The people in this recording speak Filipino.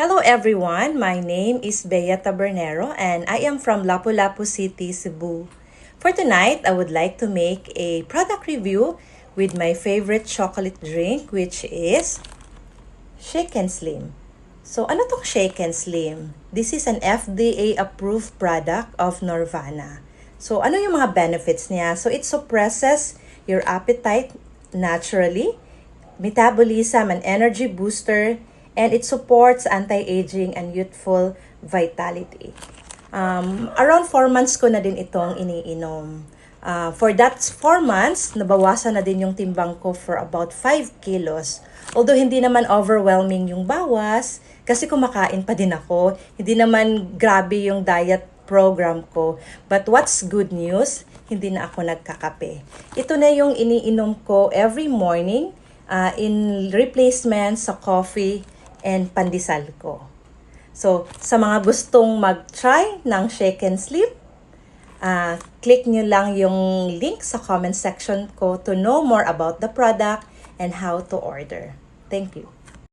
Hello everyone, my name is Bea Tabernero and I am from Lapu-Lapu City, Cebu. For tonight, I would like to make a product review with my favorite chocolate drink which is Shake and Slim. So ano tong Shake and Slim? This is an FDA approved product of Norvana. So ano yung mga benefits niya? So it suppresses your appetite naturally, metabolism and energy booster, and it supports anti-aging and youthful vitality. Around 4 months ko na din itong iniinom. For that 4 months, nabawasan na din yung timbang ko for about 5 kilos. Although hindi naman overwhelming yung bawas, kasi kumakain pa din ako. Hindi naman grabe yung diet program ko. But what's good news, hindi na ako nagkakape. Ito na yung iniinom ko every morning in replacement sa coffee and pandesal ko. So, sa mga gustong mag-try ng Shake and Slim, click nyo lang yung link sa comment section ko to know more about the product and how to order. Thank you.